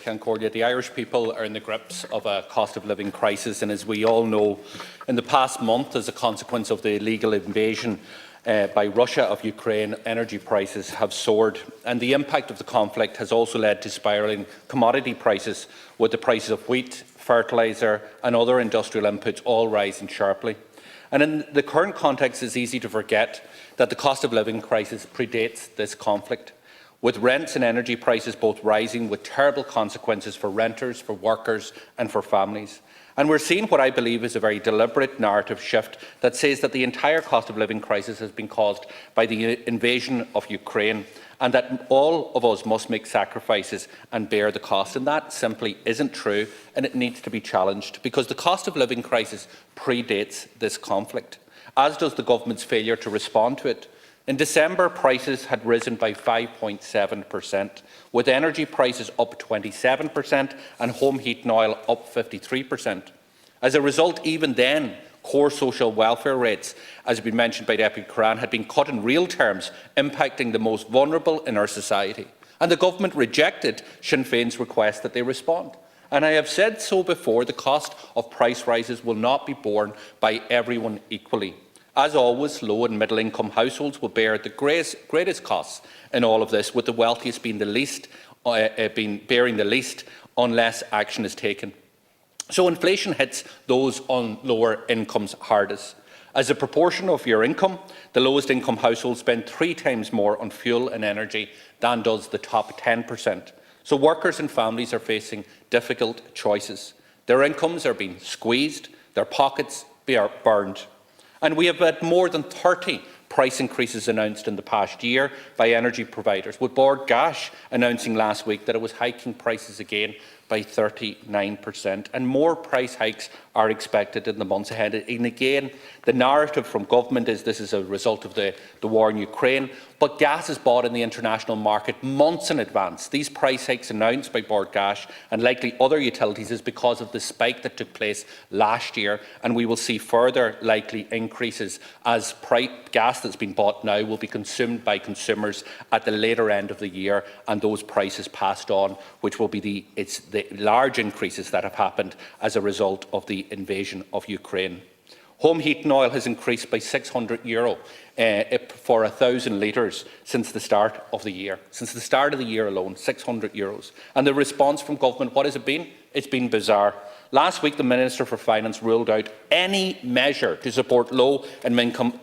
Concordia, the Irish people are in the grips of a cost of living crisis, and as we all know, in the past month, as a consequence of the illegal invasion by Russia of Ukraine, energy prices have soared, and the impact of the conflict has also led to spiralling commodity prices, with the prices of wheat, fertiliser and other industrial inputs all rising sharply. And in the current context, it's easy to forget that the cost of living crisis predates this conflict, with rents and energy prices both rising, with terrible consequences for renters, for workers and for families. And we're seeing what I believe is a very deliberate narrative shift that says that the entire cost of living crisis has been caused by the invasion of Ukraine, and that all of us must make sacrifices and bear the cost. And that simply isn't true, and it needs to be challenged, because the cost of living crisis predates this conflict, as does the government's failure to respond to it. In December, prices had risen by 5.7%, with energy prices up 27% and home heat and oil up 53%. As a result, even then, core social welfare rates, as has been mentioned by Deputy Curran, had been cut in real terms, impacting the most vulnerable in our society. And the government rejected Sinn Féin's request that they respond. And I have said so before, the cost of price rises will not be borne by everyone equally. As always, low and middle income households will bear the greatest costs in all of this, with the wealthiest being bearing the least unless action is taken. So inflation hits those on lower incomes hardest. As a proportion of your income, the lowest income households spend 3 times more on fuel and energy than does the top 10%. So workers and families are facing difficult choices. Their incomes are being squeezed, their pockets are burned. And we have had more than 30 price increases announced in the past year by energy providers, with Bord Gáis announcing last week that it was hiking prices again by 39%, and more price hikes are expected in the months ahead. And again, the narrative from government is this is a result of the war in Ukraine, but gas is bought in the international market months in advance. These price hikes announced by Bord Gáis and likely other utilities is because of the spike that took place last year, and we will see further likely increases as gas that's been bought now will be consumed by consumers at the later end of the year, and those prices passed on, which will be the large increases that have happened as a result of the invasion of Ukraine. Home heat and oil has increased by €600 for 1,000 litres since the start of the year. Since the start of the year alone, €600. And the response from government, what has it been? It's been bizarre. Last week, the Minister for Finance ruled out any measure to support low and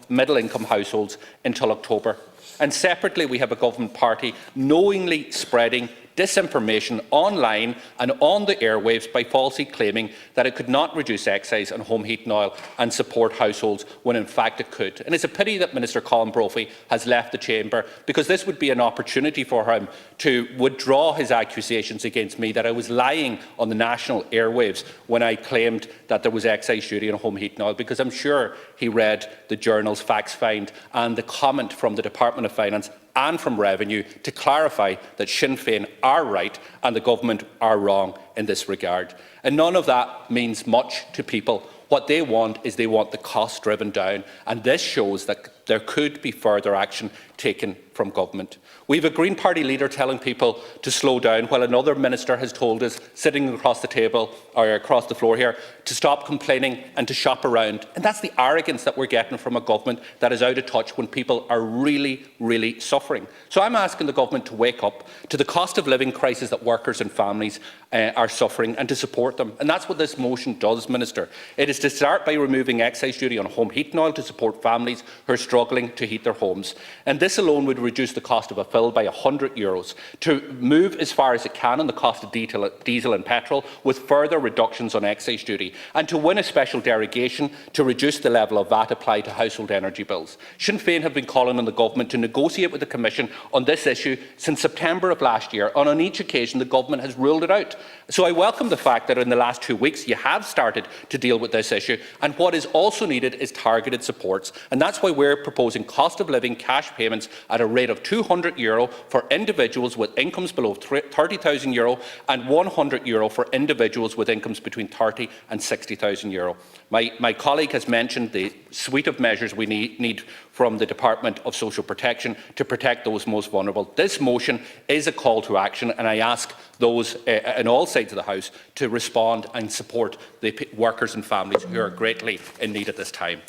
middle-income households until October. And separately, we have a government party knowingly spreading disinformation online and on the airwaves by falsely claiming that it could not reduce excise on home heat and oil and support households when in fact it could. And it's a pity that Minister Colin Brophy has left the chamber, because this would be an opportunity for him to withdraw his accusations against me that I was lying on the national airwaves when I claimed that there was excise duty on home heat and oil, because I'm sure he read the Journal's facts find and the comment from the Department of Finance and from Revenue to clarify that Sinn Féin are right and the government are wrong in this regard. And none of that means much to people. What they want is the cost driven down, and this shows that there could be further action taken from government. We have a Green Party leader telling people to slow down, while another minister has told us, sitting across the table or across the floor here, to stop complaining and to shop around. And that's the arrogance that we're getting from a government that is out of touch when people are really, really suffering. So I'm asking the government to wake up to the cost of living crisis that workers and families are suffering, and to support them. And that's what this motion does, Minister. It is to start by removing excise duty on home heat and oil to support families who are struggling to heat their homes. And this alone would reduce the cost of a fill by €100, to move as far as it can on the cost of diesel and petrol, with further reductions on excise duty, and to win a special derogation to reduce the level of VAT applied to household energy bills. Sinn Féin have been calling on the government to negotiate with the Commission on this issue since September of last year, and on each occasion the government has ruled it out. So I welcome the fact that in the last 2 weeks you have started to deal with this issue, and what is also needed is targeted supports, and that's why we're proposing cost of living cash payments payments at a rate of €200 for individuals with incomes below €30,000 and €100 for individuals with incomes between €30,000 and €60,000. My colleague has mentioned the suite of measures we need from the Department of Social Protection to protect those most vulnerable. This motion is a call to action, and I ask those on all sides of the House to respond and support the workers and families who are greatly in need at this time.